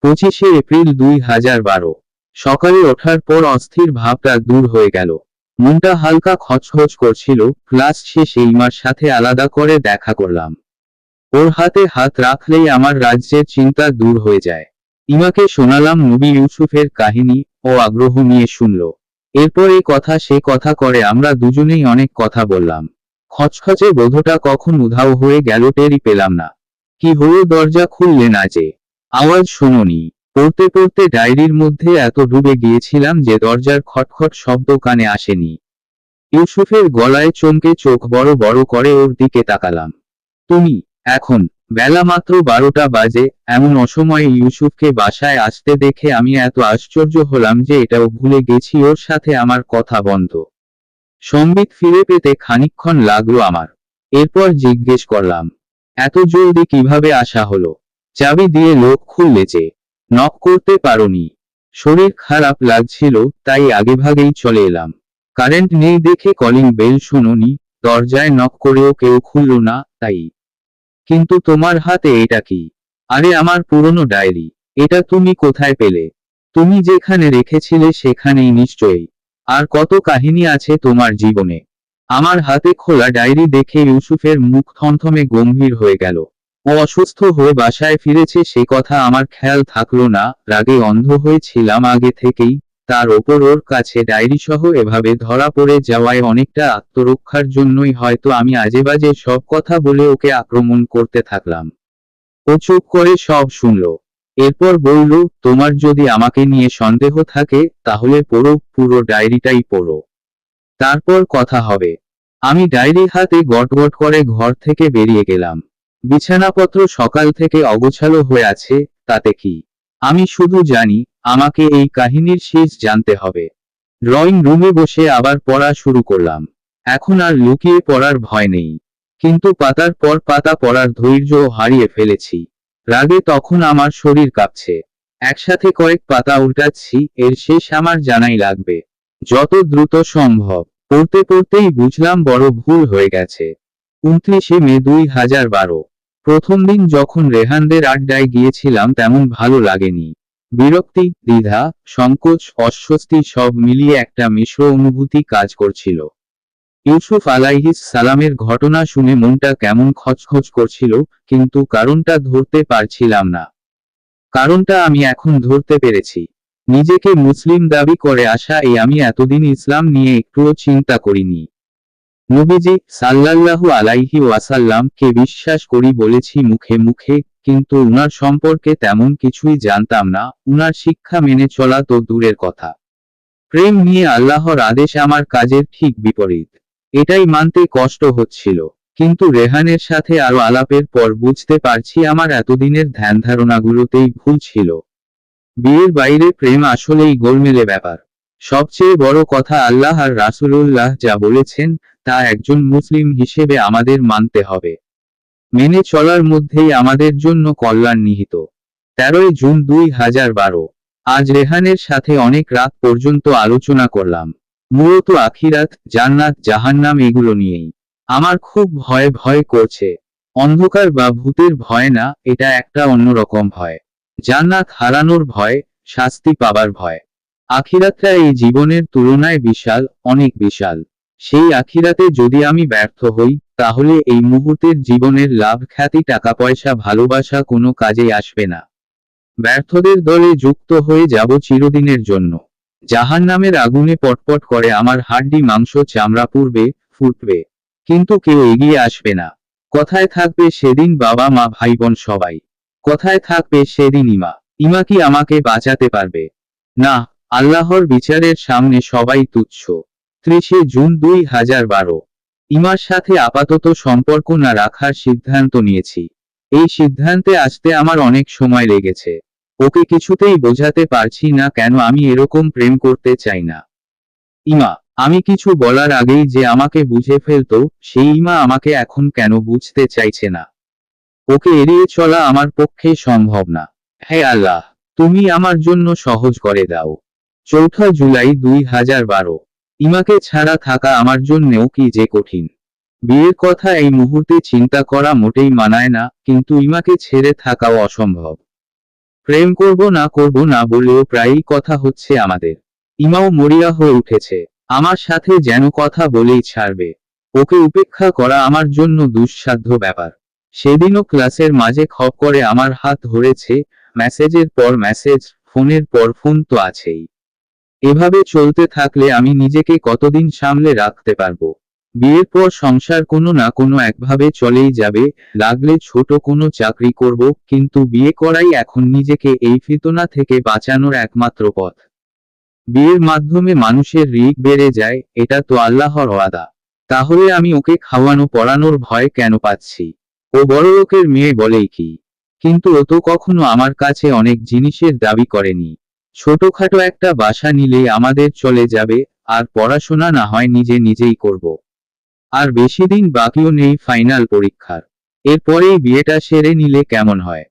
25 April 2012। সকালে ওঠার পর অস্থির ভাবটা দূর হয়ে গেল। মনটা হালকা খচখচ করছিল। ক্লাস শেষে ইমার সাথে আলাদা করে দেখা করলাম। ওর হাতে হাত রাখলেই আমার রাজ্যের চিন্তা দূর হয়ে যায়। ইমাকে শোনালাম নবী ইউসুফের কাহিনী। ও আগ্রহ নিয়ে শুনল। এরপর এই কথা সে কথা করে আমরা দুজনেই অনেক কথা বললাম। খচখচে বোধটা কখন উধাও হয়ে গেল টেরই পেলাম না। কি হলো, দরজা খুললে না যে? আওয়াজ শোনোনি? পড়তে পড়তে ডায়েরির মধ্যে এত ডুবে গিয়েছিলাম যে দরজার খটখট শব্দ কানে আসেনি। ইউসুফের গলায় চমকে চোখ বড় বড় করে ওর দিকে তাকালাম। তুমি? এখন বেলা মাত্র 12টা বাজে। এমন অসময়ে ইউসুফকে বাসায় আসতে দেখে আমি এত আশ্চর্য হলাম যে এটাও ভুলে গেছি ওর সাথে আমার কথা বন্ধ। সম্বিত ফিরে পেতে খানিকক্ষণ লাগলো আমার। এরপর জিজ্ঞেস করলাম, এত জলদি কিভাবে আসা হলো? চাবি দিয়ে লোক খুললে যে? নক করতে পারোনি? শরীর খারাপ লাগছিল তাই আগেভাগেই চলে এলাম। কারেন্ট নেই দেখে কলিং বেল শোনোনি? দরজায় নক করেও কেউ খুলল না তাই। কিন্তু তোমার হাতে এটা কি? আরে আমার পুরনো ডায়েরি। এটা তুমি কোথায় পেলে? তুমি যেখানে রেখেছিলে সেখানেই নিশ্চয়ই। আর কত কাহিনী আছে তোমার জীবনে। আমার হাতে খোলা ডায়েরি দেখে ইউসুফের মুখ থমথমে গম্ভীর হয়ে গেল। ও অসুস্থ হয়ে বাসায় ফিরেছে সে কথা আমার খেয়াল থাকলো না। রাগে অন্ধ হয়েছিলাম আগে থেকেই। তার ওপর ওর কাছে ডায়েরি সহ এভাবে ধরা পড়ে যাওয়ায় অনেকটা আত্মরক্ষার জন্যই হয়তো আমি আজেবাজে সব কথা বলে ওকে আক্রমণ করতে থাকলাম। ও চুপ করে সব শুনল। এরপর বলল, তোমার যদি আমাকে নিয়ে সন্দেহ থাকে তাহলে পড়ো, পুরো ডায়েরিটাই পড়ো। তারপর কথা হবে। আমি ডায়েরি হাতে গটগট করে ঘর থেকে বেরিয়ে গেলাম। বিছানাপত্র সকাল থেকে অগোছালো হয়ে আছে, তাতে কি? আমি শুধু জানি আমাকে এই কাহিনীর শেষ জানতে হবে। ড্রয়িং রুমে বসে আবার পড়া শুরু করলাম। এখন আর লুকিয়ে পড়ার ভয় নেই। কিন্তু পাতার পর পাতা পড়ার ধৈর্যও হারিয়ে ফেলেছি। রাগে তখন আমার শরীর কাঁপছে। একসাথে কয়েক পাতা উল্টাচ্ছি, এর শেষ আমার জানাই লাগবে। যত দ্রুত সম্ভব। পড়তে পড়তেই বুঝলাম বড় ভুল হয়ে গেছে। 29 মে 2012। প্রথম দিন যখন রেহানদের আড্ডায় গিয়েছিলাম তেমন ভালো লাগেনি। বিরক্তি, দ্বিধা, সংকোচ, অস্বস্তি সব মিলিয়ে একটা মিশ্র অনুভূতি কাজ করছিল। ইউসুফ আলাইহিস সালামের ঘটনা শুনে মনটা কেমন খচখচ করছিল, কিন্তু কারণটা ধরতে পারছিলাম না। কারণটা আমি এখন ধরতে পেরেছি। নিজেকে মুসলিম দাবি করে আসা এই আমি এতদিন ইসলাম নিয়ে একটুও চিন্তা করিনি। নবীজি সাল্লাল্লাহু আলাইহি ওয়াসাল্লাম কে বিশ্বাস করি বলেছি মুখে মুখে, কিন্তু উনার সম্পর্কে তেমন কিছুই জানতাম না। উনার শিক্ষা মেনে চলা তো দূরের কথা, প্রেম নিয়ে আল্লাহর আদেশ আমার কাজের ঠিক বিপরীত। এটাই মানতে কষ্ট হচ্ছিল। কিন্তু রেহানের সাথে আরো আলাপের পর বুঝতে পারছি আমার এতদিনের ধ্যান ধারণাগুলোতেই ভুল ছিল। বিয়ের বাইরে প্রেম আসলেই গোলমেলে ব্যাপার। সবচেয়ে বড় কথা, আল্লাহ আর রাসূলুল্লাহ যা বলেছেন তা একজন মুসলিম হিসেবে আমাদের মানতে হবে। মেনে চলার মধ্যেই আমাদের জন্য কল্যাণ নিহিত। 13 জুন 2012। আজ রেহানের সাথে অনেক রাত পর্যন্ত আলোচনা করলাম। মূলত আখিরাত, জান্নাত, জাহান্নাম এগুলো নিয়েই। আমার খুব ভয় ভয় করছে। অন্ধকার বা ভূতের ভয় না, এটা একটা অন্যরকম ভয়। জান্নাত হারানোর ভয়, শাস্তি পাবার ভয়। আখিরাতটা এই জীবনের তুলনায় বিশাল, অনেক বিশাল। সেই আখিরাতে যদি আমি ব্যর্থ হই, তাহলে এই মুহূর্তের জীবনের লাভ, খ্যাতি, টাকা পয়সা, ভালোবাসা কোনো কাজেই আসবে না। ব্যর্থদের দলে যুক্ত হয়ে যাব চিরদিনের জন্য। জাহান্নামের আগুনে পটপট করে আমার হাড্ডি মাংস চামড়া পুড়বে, ফুটবে। কিন্তু কেউ এগিয়ে আসবে না। কোথায় থাকবে সেদিন বাবা মা ভাই বোন সবাই? কোথায় থাকবে সেদিন ইমা? ইমা কি আমাকে বাঁচাতে পারবে? না, আল্লাহর বিচারের সামনে সবাই তুচ্ছ। 30 জুন 2012। ইমার সাথে আপাতত সম্পর্ক না রাখার সিদ্ধান্ত নিয়েছি। এই সিদ্ধান্তে আসতে আমার অনেক সময় লেগেছে। ওকে কিছুতেই বোঝাতে পারছি না কেন আমি এরকম প্রেম করতে চাই না। ইমা, আমি কিছু বলার আগেই যে আমাকে বুঝে ফেলতো, সেই ইমা আমাকে এখন কেন বুঝতে চাইছে না? ওকে এড়িয়ে চলা আমার পক্ষে সম্ভব না। হে আল্লাহ, তুমি আমার জন্য সহজ করে দাও। 4 জুলাই 2012। ইমাকে ছাড়া থাকা আমার জন্যেও কি যে কঠিন। বিয়ের কথা এই মুহূর্তে চিন্তা করা মোটেই মানায় না, কিন্তু ইমাকে ছেড়ে থাকাও অসম্ভব। প্রেম করব না বলেও প্রায়ই কথা হচ্ছে আমাদের। ইমাও মরিয়া হয়ে উঠেছে, আমার সাথে যেন কথা বলেই ছাড়বে। ওকে উপেক্ষা করা আমার জন্য দুঃসাধ্য ব্যাপার। সেদিনও ক্লাসের মাঝে খপ করে আমার হাত ধরেছে, মেসেজের পর মেসেজ, ফোনের পর ফোন তো আছেই। এভাবে চলতে থাকলে আমি নিজেকে কতদিন সামলে রাখতে পারবো? বিয়ের পর সংসার কোনো না কোনো একভাবে চলেই যাবে, লাগলে ছোট কোনো চাকরি করব, কিন্তু বিয়ে করাই এখন নিজেকে এই ফিতনা থেকে বাঁচানোর একমাত্র পথ। বিয়ের মাধ্যমে মানুষের রিস্ক বেড়ে যায়, এটা তো আল্লাহর ওয়াদা। তাহলে আমি ওকে খাওয়ানো পড়ানোর ভয় কেন পাচ্ছি? ও বড়লোকের মেয়ে বলেই কি? কিন্তু ও তো কখনো আমার কাছে অনেক জিনিসের দাবি করেনি। ছোটখাটো একটা বাসা নিলেই আমাদের চলে যাবে, আর পড়াশোনা না হয় নিজেই করব। আর বেশি দিন বাকিও নেই ফাইনাল পরীক্ষার। এরপরেই বিয়েটা সেরে নিলে কেমন হয়?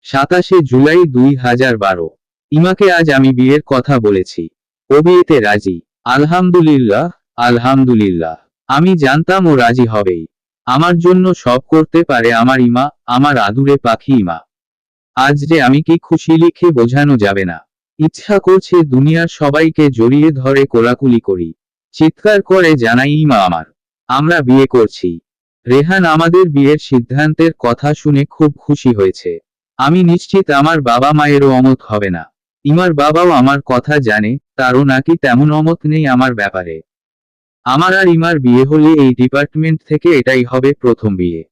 27শে জুলাই 2012। ইমাকে আজ আমি বিয়ের কথা বলেছি। ও বিয়েতে রাজি। আলহামদুলিল্লাহ, আলহামদুলিল্লাহ। আমি জানতাম ও রাজি হবেই। আমার জন্য সব করতে পারে আমার ইমা, আমার আদুরে পাখি ইমা। আজ যে আমি কি খুশি লিখে বোঝানো যাবে না। ইচ্ছা করছে দুনিয়ার সবাইকে জড়িয়ে ধরে কোলাকুলি করি। চিৎকার করে জানাই ইমা আমার, আমরা বিয়ে করছি। রেহান আমাদের বিয়ের সিদ্ধান্তের কথা শুনে খুব খুশি হয়েছে। আমি নিশ্চিত আমার বাবা মায়েরও অমত হবে না। ইমার বাবাও আমার কথা জানে, তারও নাকি তেমন অমত নেই আমার ব্যাপারে। আমার আর ইমার বিয়ে হলে এই ডিপার্টমেন্ট থেকে এটাই হবে প্রথম বিয়ে।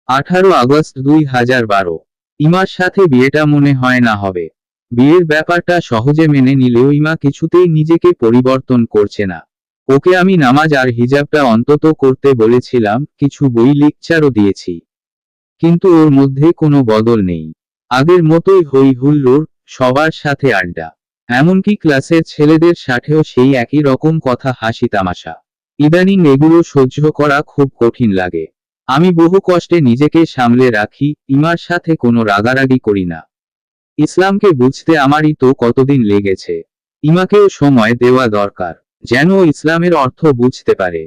18 আগস্ট 2012। ইমার সাথে বিয়েটা মনে হয় না হবে। বিয়ের ব্যাপারটা সহজে মেনে নিলেও ইমা কিছুতেই নিজেকে পরিবর্তন করছে না। ওকে আমি নামাজ আর হিজাবটা অন্তত করতে বলেছিলাম, কিছু বই লেকচারও দিয়েছি। কিন্তু ওর মধ্যে কোনো বদল নেই। আগের মতোই হই হুল্লোড়, সবার সাথে আড্ডা। এমনকি ক্লাসের ছেলেদের সাথেও সেই একই রকম কথা, হাসি তামাশা। ইদানিং এগুলো সহ্য করা খুব কঠিন লাগে। আমি বহু কষ্টে নিজেকে সামলে রাখি, ইমার সাথে কোনো রাগারাগি করি না। ইসলামকে বুঝতে আমারই তো কতদিন লেগেছে। ইমাকেও সময় দেওয়া দরকার, যেন ও ইসলামের অর্থ বুঝতে পারে।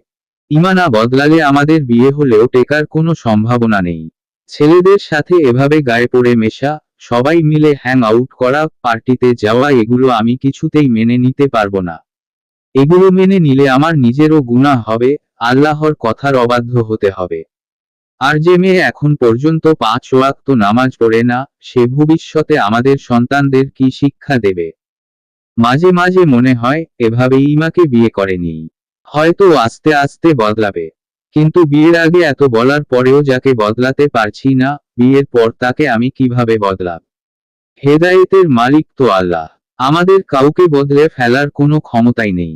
ইমা না বদলালে আমাদের বিয়ে হলেও টেকার কোনো সম্ভাবনা নেই। ছেলেদের সাথে এভাবে গায়ে পড়ে মেশা, সবাই মিলে হ্যাং আউট করা, পার্টিতে যাওয়া, এগুলো আমি কিছুতেই মেনে নিতে পারবো না। এগুলো মেনে নিলে আমার নিজেরও গুনাহ হবে, আল্লাহর কথার অবাধ্য হতে হবে। আর যে মেয়ে এখন পর্যন্ত 5 ওয়াক্ত নামাজ পড়ে না, সে ভবিষ্যতে আমাদের সন্তানদের কি শিক্ষা দেবে? মাঝে মাঝে মনে হয় এভাবেই ইমাকে বিয়ে করেনি, হয়তো আস্তে আস্তে বদলাবে। কিন্তু বিয়ের আগে এত বলার পরেও যাকে বদলাতে পারছি না, বিয়ের পর তাকে আমি কিভাবে বদলাব? হেদায়েতের মালিক তো আল্লাহ। আমাদের কাউকে বদলে ফেলার কোনো ক্ষমতাই নেই।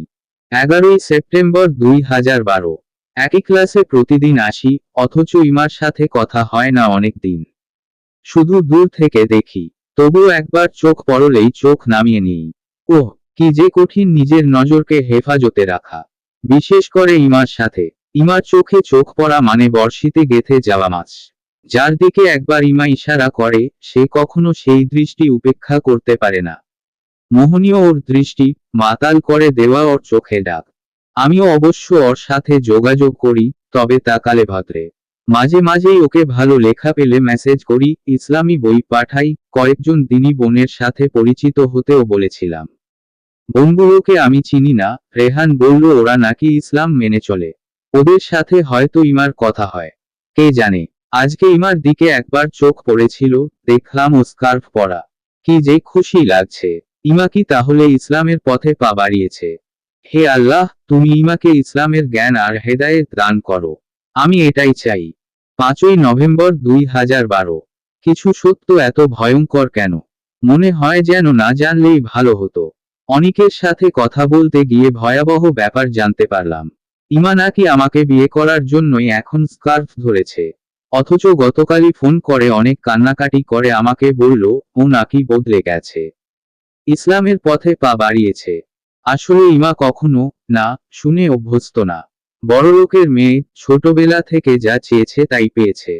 11ই সেপ্টেম্বর 2012। একই ক্লাসে প্রতিদিন আসি, অথচ ইমার সাথে কথা হয় না অনেক দিন। শুধু দূর থেকে দেখি, তবুও একবার চোখ পড়লেই চোখ নামিয়ে নিই। ওহ, কি যে কঠিন নিজের নজরকে হেফাজতে রাখা। বিশেষ করে ইমার সাথে। ইমার চোখে চোখ পড়া মানে বর্ষিতে গেথে যাওয়া মাছ। যার দিকে একবার ইমা ইশারা করে, সে কখনো সেই দৃষ্টি উপেক্ষা করতে পারে না। মোহনীয় ওর দৃষ্টি, মাতাল করে দেওয়া ওর চোখে ডাক। আমিও অবশ্য ওর সাথে যোগাযোগ করি, তবে তাকালে ভদ্রে। মাঝে মাঝেই ওকে ভালো লেখা পেলে মেসেজ করি, ইসলামী বই পাঠাই, কয়েকজন দিনী বোনের সাথে পরিচিত হতেও বলেছিলাম। বোনগুলোকে আমি চিনি না, রেহান বলল ওরা নাকি ইসলাম মেনে চলে। ওদের সাথে হয়তো ইমার কথা হয়। কে জানে। আজকে ইমার দিকে একবার চোখ পড়েছিল, দেখলাম ও স্কার্ফ পরা। কি যে খুশি লাগছে। ইমা কি তাহলে ইসলামের পথে পা বাড়িয়েছে? হে আল্লাহ, তুমি ইমাকে ইসলামের জ্ঞান আর হেদায়েত দান করো। আমি এটাই চাই। 5ই নভেম্বর 2012। কিছু সত্য এত ভয়ঙ্কর কেন? মনে হয় যেন না জানলেই ভালো হতো। অনেকের সাথে কথা বলতে গিয়ে ভয়াবহ ব্যাপার জানতে পারলাম। ইমা নাকি আমাকে বিয়ে করার জন্যই এখন স্কার্ফ ধরেছে। অথচ গতকালই ফোন করে অনেক কান্নাকাটি করে আমাকে বলল, ও নাকি বদলে গেছে, ইসলামের পথে পা বাড়িয়েছে। আসলে ইমা কখনো না শুনে অভ্যস্ত না। বড়লোকের মেয়ে, ছোটবেলা থেকে যা চেয়েছে তাই পেয়েছে।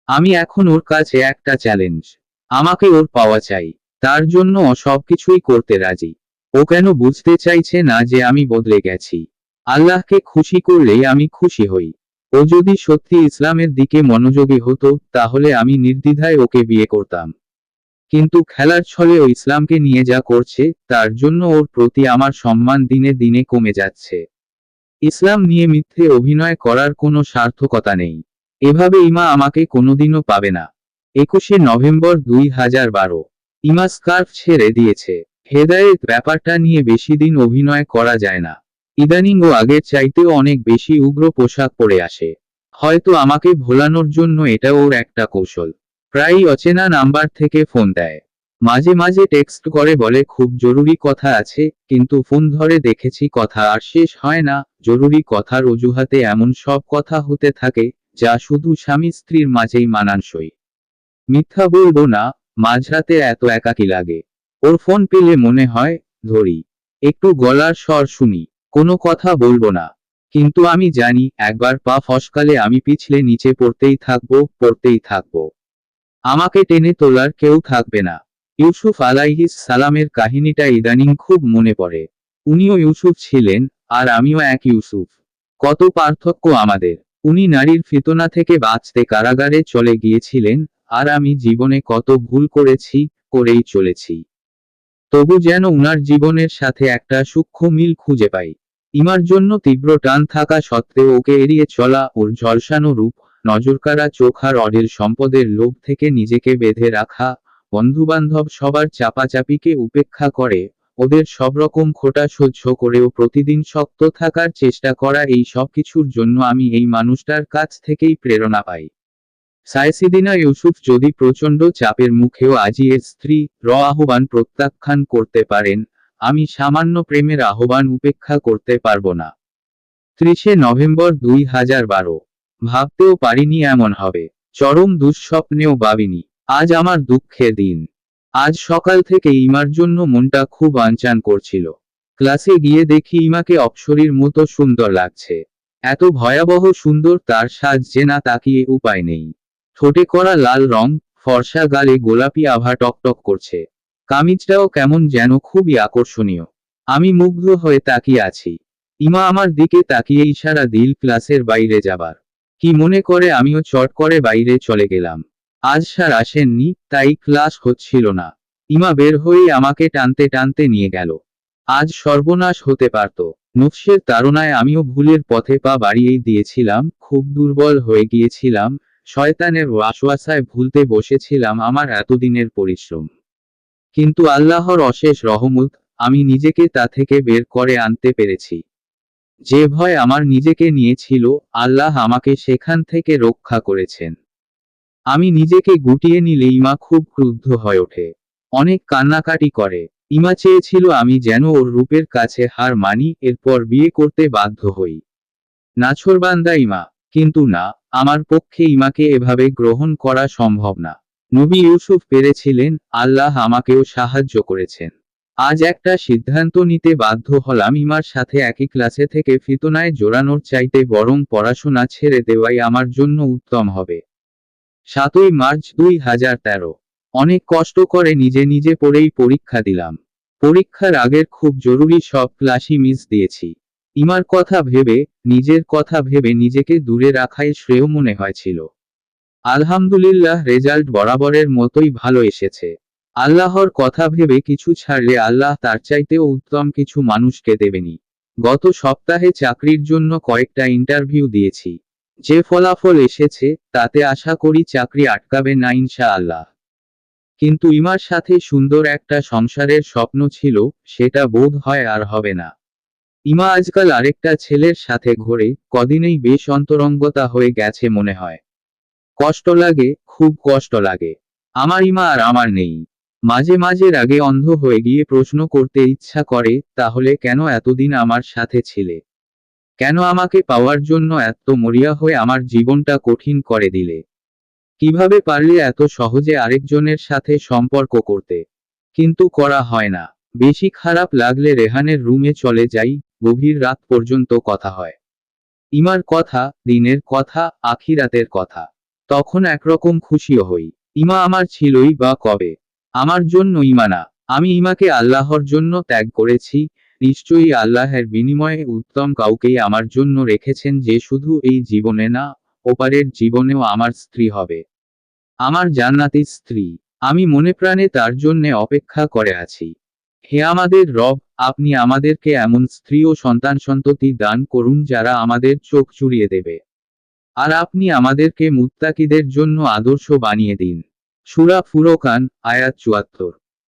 আমি এখন ওর কাছে একটা চ্যালেঞ্জ। আমাকে ওর পাওয়া চাই। তার জন্য ও সবকিছুই করতে রাজি। ও কেন বুঝতে চাইছে না যে আমি বদলে গেছি? আল্লাহকে খুশি করলেই আমি খুশি হই। ও যদি সত্যি ইসলামের দিকে মনোযোগী হতো, তাহলে আমি নির্দ্বিধায় ওকে বিয়ে করতাম। কিন্তু খেলার ছলে ও ইসলামকে নিয়ে যা করছে তার জন্য ওর প্রতি আমার সম্মান দিনে দিনে কমে যাচ্ছে। ইসলাম নিয়ে মিথ্যে অভিনয় করার কোনো সার্থকতা নেই। এভাবে ইমা আমাকে কোনোদিনও পাবে না। 21শে নভেম্বর 2012। ইমা স্কার্ফ ছেড়ে দিয়েছে। হেদায়েত ব্যাপারটা নিয়ে বেশি দিন অভিনয় করা যায় না। ইদানিং ও আগের চাইতেও অনেক বেশি উগ্র পোশাক পরে আসে। হয়তো আমাকে ভোলানোর জন্য এটা ওর একটা কৌশল। প্রায়ই অচেনা নাম্বার থেকে ফোন দেয়। মাঝে মাঝে টেক্সট করে বলে খুব জরুরি কথা আছে, কিন্তু ফোন ধরে দেখেছি কথা আর শেষ হয় না। জরুরি কথার অজুহাতে এমন সব কথা হতে থাকে যা শুধু স্বামী স্ত্রীর মাঝেই মানানসই। মিথ্যা বলবো না, মাঝরাতে এত একাকী লাগে। ওর ফোন পেলে মনে হয় ধরি, একটু গলার স্বর শুনি। কোনো কথা বলবো না, কিন্তু আমি জানি একবার পা ফসকালে আমি পিছলে নিচে পড়তেই থাকবো। আমাকে টেনে তোলার কেউ থাকবে না। ইউসুফ আলাইহিস সালামের কাহিনীটা ইদানিং খুব মনে পড়ে। উনিও ইউসুফ ছিলেন, আর আমিও এক ইউসুফ। কত পার্থক্য আমাদের। উনি নারীর ফিতনা থেকে বাঁচতে কারাগারে চলে গিয়েছিলেন, আর আমি জীবনে কত ভুল করেই চলেছি। তবু যেন উনার জীবনের সাথে একটা সূক্ষ্ম মিল খুঁজে পাই। ইমার জন্য তীব্র টান থাকা সত্ত্বেও ওকে এড়িয়ে চলা, ওর ঝলসানো রূপ, নজরকাড়া চোখ আর অঢেল সম্পদের লোভ থেকে নিজেকে বেঁধে রাখা, বন্ধুবান্ধব সবার চাপাচাপিকে উপেক্ষা করে, ওদের সব রকম খোঁটা সহ্য করেও প্রতিদিন শক্ত থাকার চেষ্টা করা, এই সব কিছুর জন্য আমি এই মানুষটার কাছ থেকেই প্রেরণা পাই। সাইয়েদিনা ইউসুফ যদি প্রচণ্ড চাপের মুখেও আজই এর স্ত্রী আহ্বান প্রত্যাখ্যান করতে পারেন, আমি সামান্য প্রেমের আহ্বান উপেক্ষা করতে পারব না। 30শে নভেম্বর 2012। ভাবতেও পারিনি এমন হবে। চরম দুঃস্বপ্নেও ভাবিনি। আজ আমার দুঃখের দিন। আজ সকাল থেকে ইমার জন্য মনটা খুব আনচান করছিল। ক্লাসে গিয়ে দেখি ইমাকে অপ্সরীর মতো সুন্দর লাগছে। এত ভয়াবহ সুন্দর তার সাজ যে না তাকিয়ে উপায় নেই। ঠোঁটে করা লাল রং, ফর্সা গালে গোলাপি আভা টকটক করছে। কামিজটাও কেমন যেন খুবই আকর্ষণীয়। আমি মুগ্ধ হয়ে তাকিয়ে আছি। ইমা আমার দিকে তাকিয়ে ইশারা দিল ক্লাসের বাইরে যাবার। কি মনে করে আমিও চট করে বাইরে চলে গেলাম। আজ স্যার আসেননি, তাই ক্লাস হচ্ছিল না। ইমা বের হয়েই আমাকে টানতে টানতে নিয়ে গেল। আজ সর্বনাশ হতে পারত। নফসের তাড়নায় আমিও ভুলের পথে পা বাড়িয়েই দিয়েছিলাম, খুব দুর্বল হয়ে গিয়েছিলাম, শয়তানের ওয়াসওয়াসায় ভুলতে বসেছিলাম আমার এতদিনের পরিশ্রম। কিন্তু আল্লাহর অশেষ রহমত, আমি নিজেকে তা থেকে বের করে আনতে পেরেছি। যে ভয় আমার নিজেকে নিয়েছিল, আল্লাহ আমাকে সেখান থেকে রক্ষা করেছেন। আমি নিজেকে গুটিয়ে নিলে ইমা খুব ক্রুদ্ধ হয়ে ওঠে। অনেক কান্নাকাটি করে। ইমা চেয়েছিল আমি যেন ওর রূপের কাছে হার মানি, এরপর বিয়ে করতে বাধ্য হই। নাছোড়বান্দা ইমা। কিন্তু না, আমার পক্ষে ইমাকে এভাবে গ্রহণ করা সম্ভব না। নবী ইউসুফ পেরেছিলেন, আল্লাহ আমাকেও সাহায্য করেছেন। আজ একটা সিদ্ধান্ত নিতে বাধ্য হলাম, ইমার সাথে একই ক্লাসে থেকে ফিতনায় জড়ানোর চাইতে বরং পড়াশোনা ছেড়ে দেওয়াই আমার জন্য উত্তম হবে। 7ই মার্চ 2013। অনেক কষ্ট করে নিজে পড়েই পরীক্ষা দিলাম। পরীক্ষার আগের খুব জরুরি সব ক্লাসই মিস দিয়েছি। ইমার কথা ভেবে, নিজের কথা ভেবে নিজেকে দূরে রাখাই শ্রেয় মনে হয়েছিল। আলহামদুলিল্লাহ, রেজাল্ট বরাবরের মতোই ভালো এসেছে। আল্লাহর কথা ভেবে কিছু ছাড়লে আল্লাহ তার চাইতেও উত্তম কিছু মানুষকে দেবেনি। গত সপ্তাহে চাকরির জন্য কয়েকটা ইন্টারভিউ দিয়েছি। যে ফলাফল এসেছে তাতে আশা করি চাকরি আটকাবে না ইনশাআল্লাহ। কিন্তু ইমার সাথে সুন্দর একটা সংসারের স্বপ্ন ছিল, সেটা বোধ হয় আর হবে না। ইমা আজকাল আরেকটা ছেলের সাথে ঘোরে, কদিনেই বেশ অন্তরঙ্গতা হয়ে গেছে মনে হয়। কষ্ট লাগে, খুব কষ্ট লাগে। আমার ইমা আর আমার নেই। মাঝে মাঝে রাগে অন্ধ হয়ে গিয়ে প্রশ্ন করতে ইচ্ছা করে, তাহলে কেন এতদিন আমার সাথে ছিলে? কেন আমাকে পাওয়ার জন্য এত মরিয়া হয়ে আমার জীবনটা কঠিন করে দিলে? কিভাবে পারলে এত সহজে আরেকজনের সাথে সম্পর্ক করতে? কিন্তু করা হয় না। বেশি খারাপ লাগলে রেহানের রুমে চলে যাই, গভীর রাত পর্যন্ত কথা হয়। ইমার কথা, দিনের কথা, আখিরাতের কথা। তখন একরকম খুশিও হই। ইমা আমার ছিলই বা কবে? আমার জন্য ইমা না, আমি ইমাকে আল্লাহর জন্য ত্যাগ করেছি। নিশ্চয়ই আল্লাহের বিনিময়ে উত্তম কাউকেই আমার জন্য রেখেছেন, যে শুধু এই জীবনে না, ওপারের জীবনেও আমার স্ত্রী হবে। আমার জান্নাতি স্ত্রী। আমি মনে প্রাণে তার জন্যে অপেক্ষা করে আছি। হে আমাদের রব, আপনি আমাদেরকে এমন স্ত্রী ও সন্তান-সন্ততি দান করুন যারা আমাদের চোখ জুড়িয়ে দেবে। আর আপনি আমাদেরকে মুত্তাকিদের জন্য আদর্শ বানিয়ে দিন। সূরা ফুরকান, আয়াত ৭৪।